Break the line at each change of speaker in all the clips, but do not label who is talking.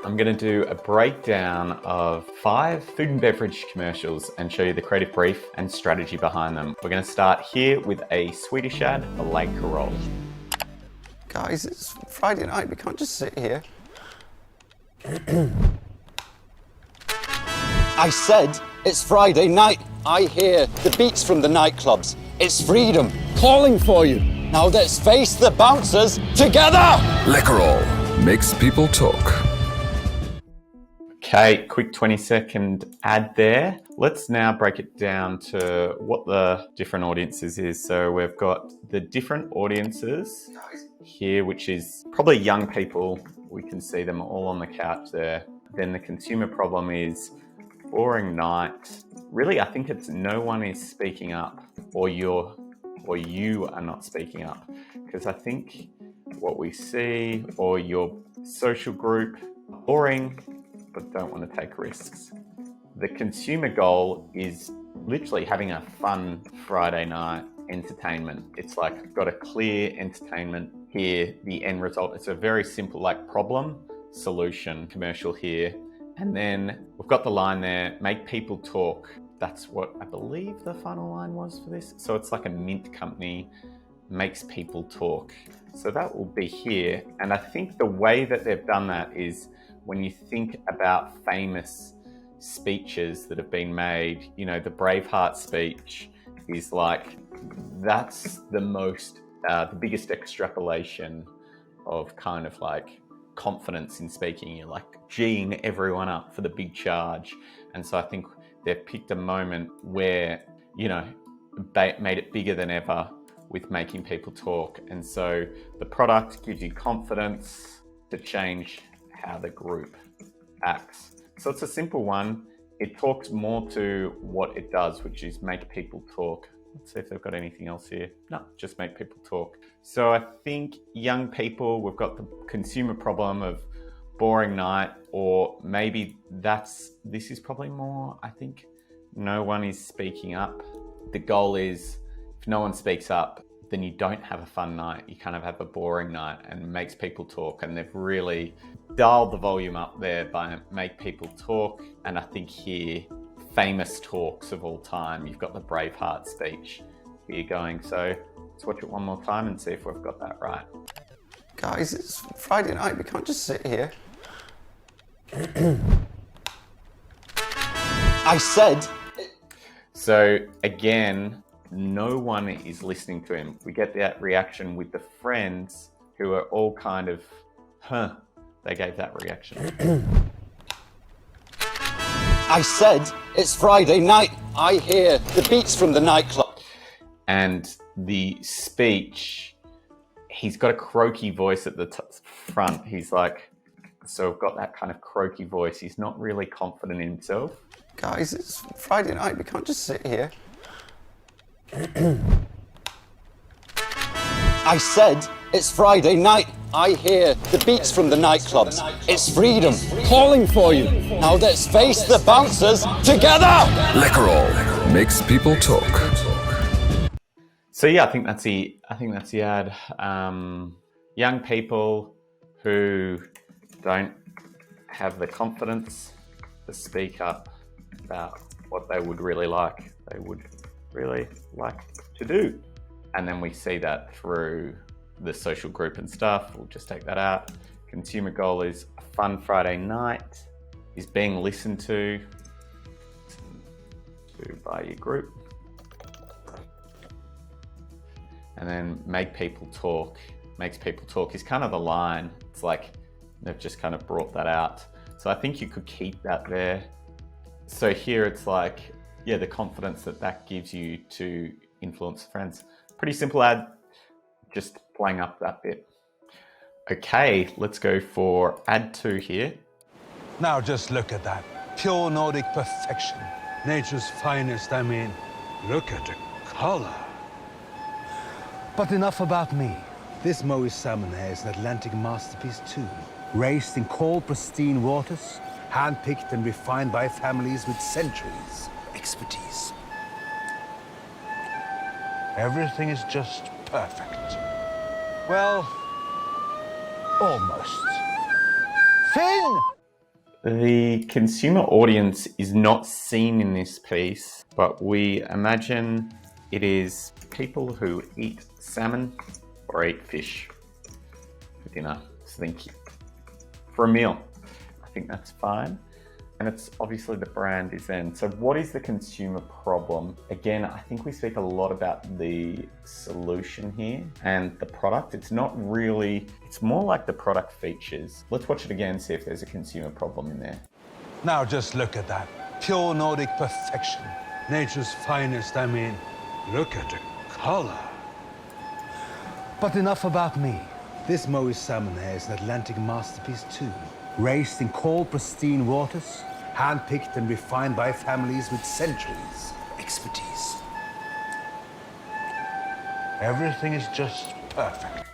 I'm going to do a breakdown of 5 food and beverage commercials and show you the creative brief and strategy behind them. We're going to start here with a Swedish ad, a Liquorall.
Guys, it's Friday night, we can't just sit here.
I said it's Friday night. I hear the beats from the nightclubs. It's freedom calling for you. Now let's face the bouncers together!
Liquorall makes people talk.
Okay, quick 20-second ad there. Let's now break it down to what the different audiences is. So we've got the different audiences here, which is probably young people. We can see them all on the couch there. Then the consumer problem is boring night. Really, I think it's no one is speaking up, or you are not speaking up. Because I think what we see, or your social group, boring, but don't want to take risks. The consumer goal is literally having a fun Friday night entertainment. It's like got a clear entertainment here, the end result. It's a very simple like problem solution commercial here. And then we've got the line there, make people talk. That's what I believe the final line was for this. So it's like a mint company makes people talk. So that will be here. And I think the way that they've done that is when you think about famous speeches that have been made, you know, the Braveheart speech is like, that's the biggest extrapolation of kind of like confidence in speaking. You're like G'ing everyone up for the big charge. And so I think they've picked a moment where, you know, made it bigger than ever with making people talk. And so the product gives you confidence to change how the group acts. So it's a simple one. It talks more to what it does, which is make people talk. Let's see if they've got anything else here. No, just make people talk. So I think young people, we've got the consumer problem of boring night, or maybe this is probably more, I think, no one is speaking up. The goal is if no one speaks up, then you don't have a fun night. You kind of have a boring night and makes people talk. And they've really dialed the volume up there by make people talk. And I think here, famous talks of all time. You've got the Braveheart speech here going. So let's watch it one more time and see if we've got that right.
Guys, it's Friday night, we can't just sit here.
I said...
So again, no one is listening to him. We get that reaction with the friends who are all kind of, they gave that reaction.
I said it's Friday night. I hear the beats from the nightclub.
And the speech, he's got a croaky voice at the front. He's like, so I've got that kind of croaky voice. He's not really confident in himself.
Guys, it's Friday night, we can't just sit here.
I said it's Friday night. I hear the beats from the nightclubs. It's freedom calling for you. Now let's face the bouncers together!
Liquorall makes people talk.
So yeah, I think that's the ad. Young people who don't have the confidence to speak up about what they would really like to do. And then we see that through the social group and stuff. We'll just take that out. Consumer goal is a fun Friday night, is being listened to by your group. And then make people talk. Makes people talk is kind of the line. It's like they've just kind of brought that out. So I think you could keep that there. So here it's like, yeah, the confidence that gives you to influence friends. Pretty simple ad, just playing up that bit. Okay, let's go for ad 2 here.
Now just look at that. Pure Nordic perfection. Nature's finest, I mean. Look at the color. But enough about me. This Maui salmon here is an Atlantic masterpiece too. Raised in cold, pristine waters, hand-picked and refined by families with centuries expertise. Everything is just perfect. Well, almost. Finn!
the consumer audience is not seen in this piece, but we imagine it is people who eat salmon or eat fish for dinner. So think for a meal. I think that's fine. And it's obviously the brand is in. So what is the consumer problem? Again, I think we speak a lot about the solution here and the product. It's not really, it's more like the product features. Let's watch it again, see if there's a consumer problem in there.
Now just look at that. Pure Nordic perfection. Nature's finest, I mean. Look at the color. But enough about me. This Maui salmon here is an Atlantic masterpiece too. Raised in cold, pristine waters, hand-picked and refined by families with centuries of expertise. Everything is just perfect.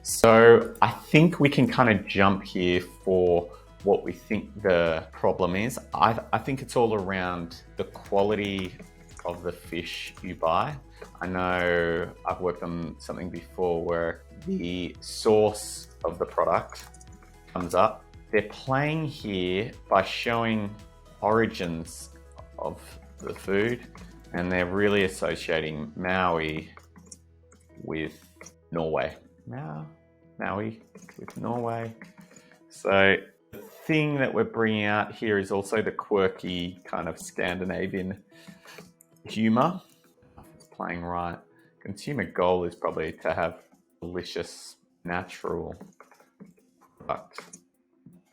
So I think we can kind of jump here for what we think the problem is. I think it's all around the quality of the fish you buy. I know I've worked on something before where the source of the product comes up. They're playing here by showing origins of the food, and they're really associating Maui with Norway. Maui with Norway. So the thing that we're bringing out here is also the quirky kind of Scandinavian humor. Playing right. Consumer goal is probably to have delicious, natural product.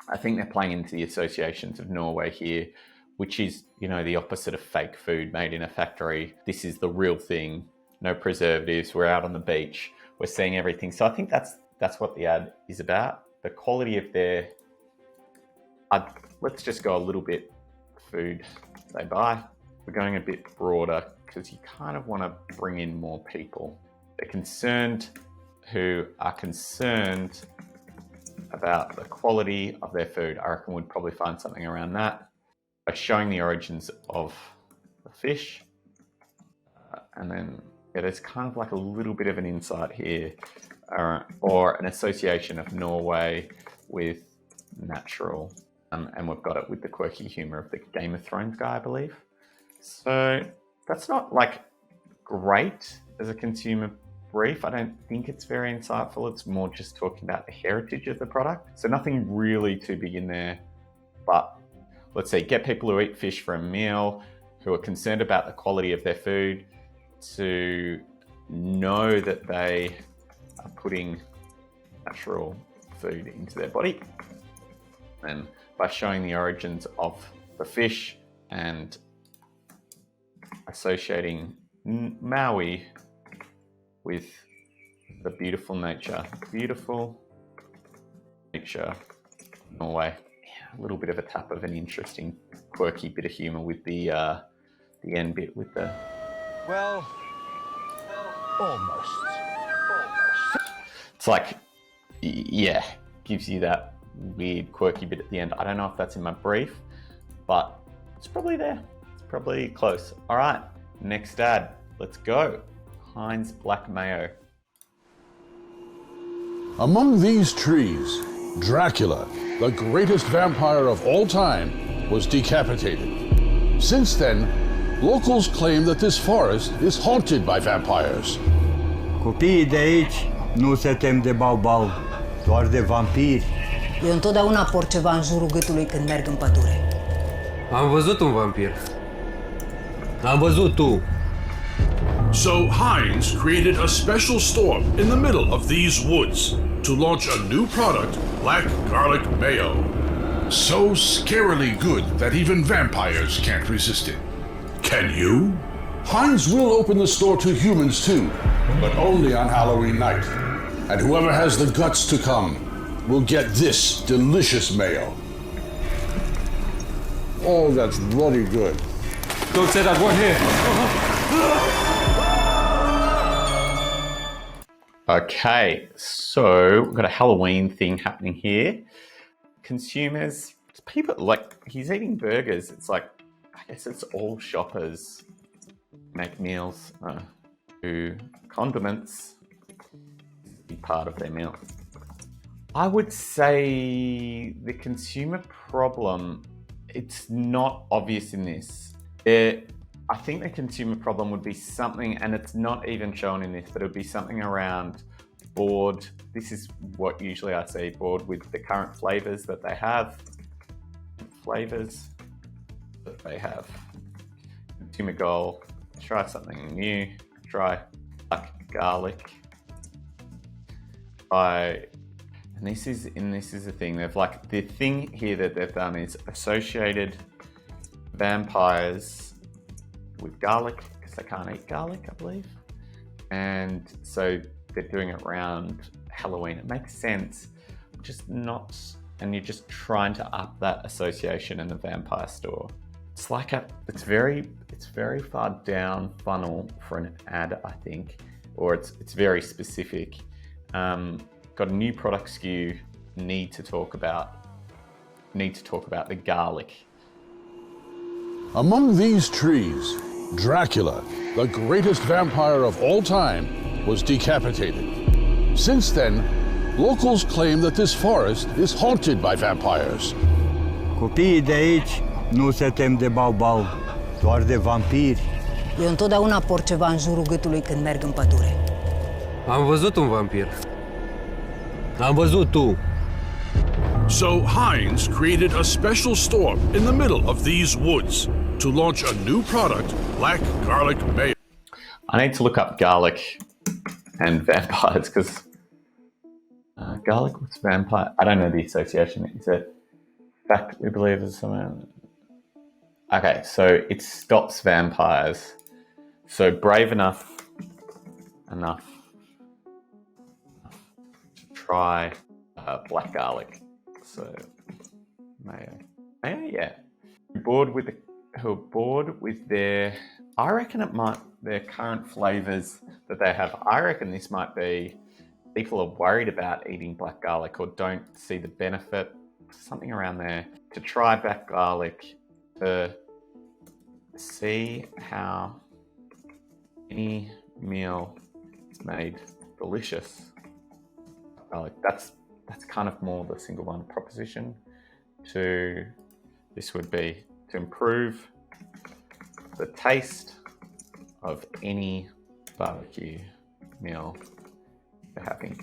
I think they're playing into the associations of Norway here, which is, you know, the opposite of fake food made in a factory. This is the real thing. No preservatives. We're out on the beach. We're seeing everything. So I think that's what the ad is about. The quality of their... let's just go a little bit food they buy. We're going a bit broader because you kind of want to bring in more people. They're concerned who are concerned about the quality of their food. I reckon we'd probably find something around that by showing the origins of the fish. And then there's kind of like a little bit of an insight here or an association of Norway with natural. And we've got it with the quirky humor of the Game of Thrones guy, I believe. So that's not like great as a consumer brief. I don't think it's very insightful. It's more just talking about the heritage of the product. So nothing really too big in there, but let's say get people who eat fish for a meal, who are concerned about the quality of their food, to know that they are putting natural food into their body. And by showing the origins of the fish and associating Maui with the beautiful nature Norway. Yeah, a little bit of a tap of an interesting, quirky bit of humor with the end bit with the...
Well, almost.
It's like, yeah, gives you that weird, quirky bit at the end. I don't know if that's in my brief, but it's probably there. It's probably close. All right, next ad. Let's go. Heinz black mayo.
Among these trees, Dracula, the greatest vampire of all time, was decapitated. Since then, locals claim that this forest is haunted by vampires.
Copiii de aici nu se tem de baubau, doar de vampiri.
Eu întotdeauna port ceva în jurul gâtului când merg în pădure.
Am văzut un vampir. Am văzut tu.
So Heinz created a special store in the middle of these woods to launch a new product, black garlic mayo. So scarily good that even vampires can't resist it. Can you?
Heinz will open the store to humans too, but only on Halloween night. And whoever has the guts to come will get this delicious mayo. Oh, that's bloody good.
Don't say that word here.
Okay, so we've got a Halloween thing happening here. Consumers, people, like, he's eating burgers. It's like, I guess it's all shoppers make meals, do condiments, be part of their meal. I would say the consumer problem, it's not obvious in this. I think the consumer problem would be something, and it's not even shown in this, but it would be something around bored. This is what usually I see, bored with the current flavors that they have. Consumer goal, try something new, try black garlic. And this is the thing. They've like, the thing here that they've done is associated vampires with garlic because they can't eat garlic, I believe. And so they're doing it around Halloween. It makes sense, just not, and you're just trying to up that association in the vampire store. It's like it's very far down funnel for an ad, I think, or it's very specific. Got a new product SKU, need to talk about the garlic.
Among these trees, Dracula, the greatest vampire of all time, was decapitated. Since then, locals claim that this forest is haunted by vampires.
Copiii de aici nu se tem de baubau, doar de vampiri.
Eu întotdeauna por ceva în jurul gâtului când merg în pădure.
Am văzut un vampir. Am văzut tu.
So Heinz created a special store in the middle of these woods to launch a new product, black garlic mayo.
I need to look up garlic and vampires because garlic with vampire. I don't know the association. Is it fact we believe is something? Okay, so it stops vampires. So brave enough to try black garlic. So mayo, yeah. Who are bored with their, I reckon their current flavors that they have. I reckon this might be people are worried about eating black garlic or don't see the benefit, something around there, to try black garlic, to see how any meal is made delicious. Garlic. That's kind of more the single one proposition. This would be to improve the taste of any barbecue meal you're having.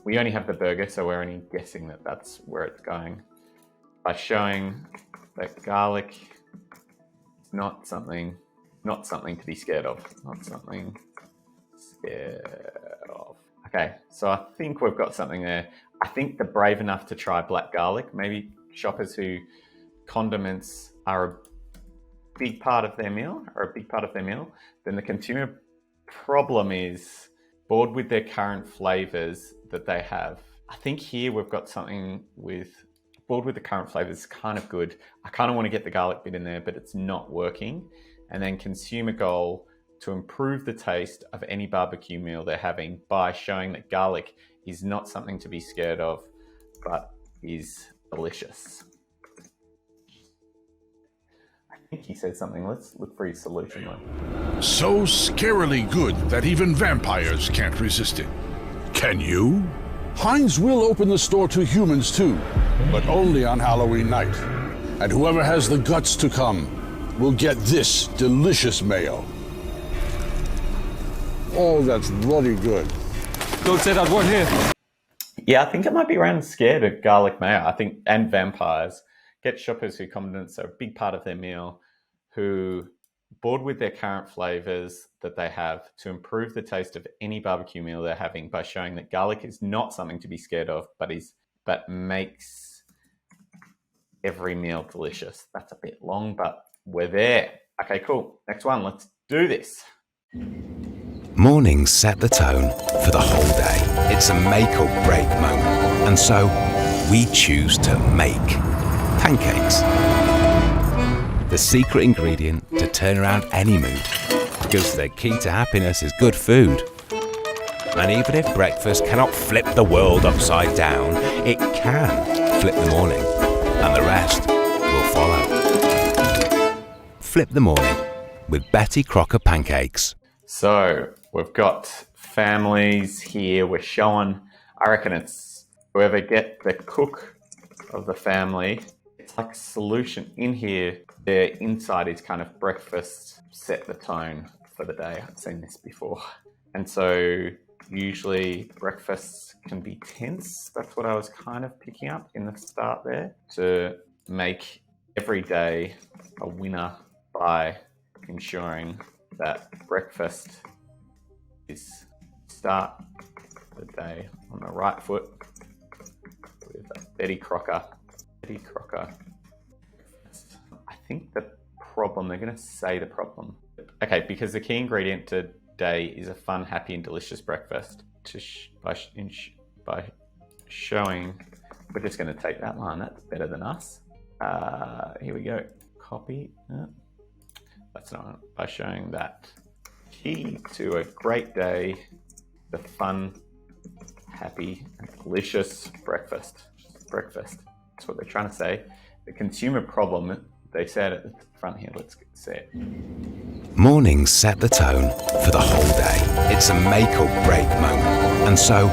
We only have the burger, so we're only guessing that that's where it's going. By showing that garlic is not something to be scared of. Not something scared of. Okay, so I think we've got something there. I think they're brave enough to try black garlic. Maybe shoppers who condiments are a big part of their meal, then the consumer problem is bored with their current flavors that they have. I think here we've got something with bored with the current flavors, kind of good. I kind of want to get the garlic bit in there, but it's not working. And then consumer goal, to improve the taste of any barbecue meal they're having by showing that garlic is not something to be scared of, but is delicious. I think he said something. Let's look for his solution one.
So scarily good that even vampires can't resist it. Can you?
Heinz will open the store to humans too, but only on Halloween night. And whoever has the guts to come will get this delicious mayo. Oh, that's bloody good.
Don't say that word here.
Yeah, I think it might be around scared of garlic mayo, I think, and vampires. Get shoppers who condiments are a big part of their meal, who bored with their current flavors that they have, to improve the taste of any barbecue meal they're having by showing that garlic is not something to be scared of, but makes every meal delicious. That's a bit long, but we're there. Okay, cool. Next one. Let's do this.
Mornings set the tone for the whole day. It's a make or break moment. And so, we choose to make pancakes. The secret ingredient to turn around any mood. Because the key to happiness is good food. And even if breakfast cannot flip the world upside down, it can flip the morning. And the rest will follow. Flip the morning with Betty Crocker pancakes.
So we've got families here. We're showing, I reckon whoever get the cook of the family, it's like solution in here. Their inside is kind of breakfast, set the tone for the day. I've seen this before. And so usually breakfasts can be tense. That's what I was kind of picking up in the start there, to make every day a winner by ensuring that breakfast is start the day on the right foot with a Betty Crocker. Betty Crocker. I think the problem, they're going to say the problem. Okay, because the key ingredient today is a fun, happy and delicious breakfast. By showing, we're just going to take that line, that's better than us. Here we go, copy. That's not, by showing that key to a great day, the fun, happy and delicious breakfast. That's what they're trying to say. The consumer problem, they said at the front here, let's say it.
Mornings set the tone for the whole day. It's a make or break moment. And so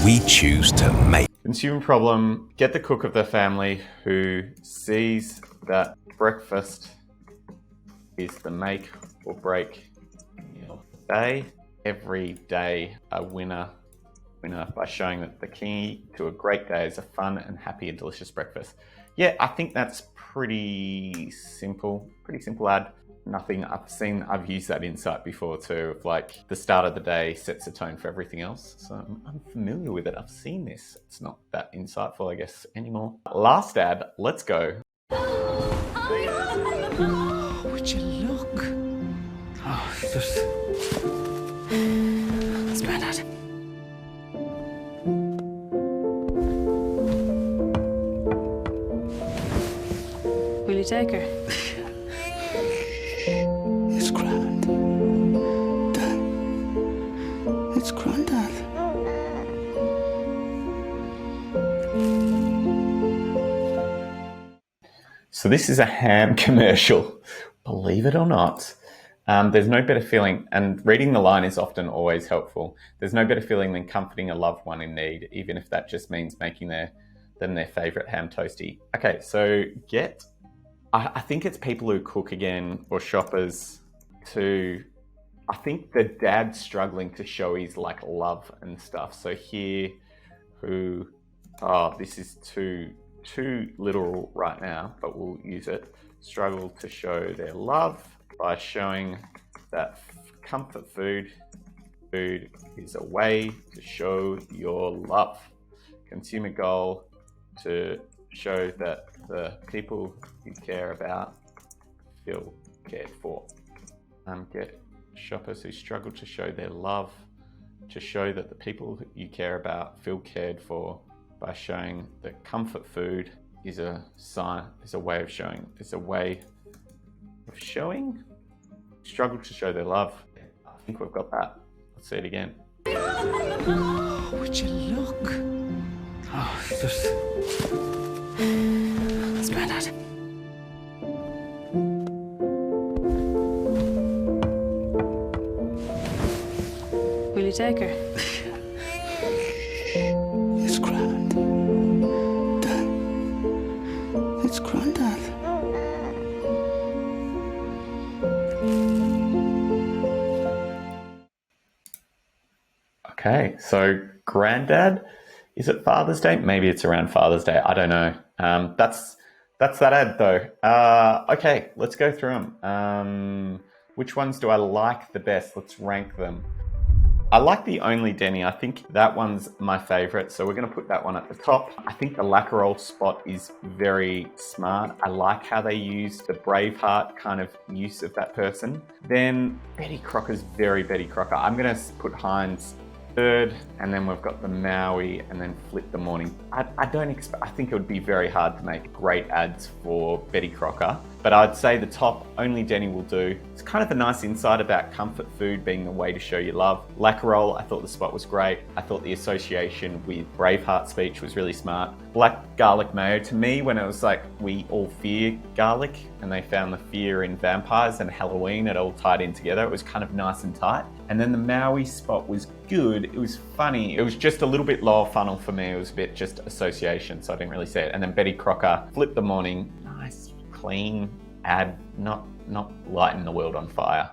we choose to make.
Consumer problem, get the cook of the family who sees that breakfast is the make or break meal. They, every day, a winner by showing that the key to a great day is a fun and happy and delicious breakfast. Yeah, I think that's pretty simple ad. Nothing I've used that insight before too, of like the start of the day sets the tone for everything else. So I'm familiar with it. I've seen this. It's not that insightful, I guess, anymore. Last ad, let's go.
Oh, would you look? Oh, it's just... It's Grandad.
Will you take her?
It's Grand. Dad. It's Grandad.
So this is a ham commercial, believe it or not. There's no better feeling, and reading the line is often always helpful. There's no better feeling than comforting a loved one in need, even if that just means making them their favourite ham toasty. Okay, so I think it's people who cook again, or shoppers too. I think the dad's struggling to show his like love and stuff. So here, this is too literal right now, but we'll use it. Struggle to show their love by showing that comfort food is a way to show your love. Consumer goal to show that the people you care about feel cared for. Get shoppers who struggle to show their love, to show that the people you care about feel cared for by showing that comfort food is a way of showing. Struggle to show their love. I think we've got that. Let's see it again.
Oh, would you look? Oh, it's just... It's Grandad.
Will you take her?
It's Grand. Dad. It's Grandad.
Okay, so Grandad, is it Father's Day? Maybe it's around Father's Day. I don't know. That's that ad though. Okay, let's go through them. Which ones do I like the best? Let's rank them. I like the Only Denny. I think that one's my favorite, so we're going to put that one at the top. I think the Liquorall spot is very smart. I like how they use the Braveheart kind of use of that person. Then Betty Crocker's very Betty Crocker. I'm going to put Heinz third, and then we've got the Maui, and then Flip the Morning. I think it would be very hard to make great ads for Betty Crocker, but I'd say the top Only Denny will do. It's kind of a nice insight about comfort food being the way to show your love. Liquorall, I thought the spot was great. I thought the association with Braveheart speech was really smart. Black garlic mayo, to me, when it was like we all fear garlic and they found the fear in vampires and Halloween, it all tied in together. It was kind of nice and tight. And then the Maui spot was good. It was funny. It was just a little bit lower funnel for me. It was a bit just association, so I didn't really see it. And then Betty Crocker, Flip the Morning, nice, clean ad, not lighting the world on fire.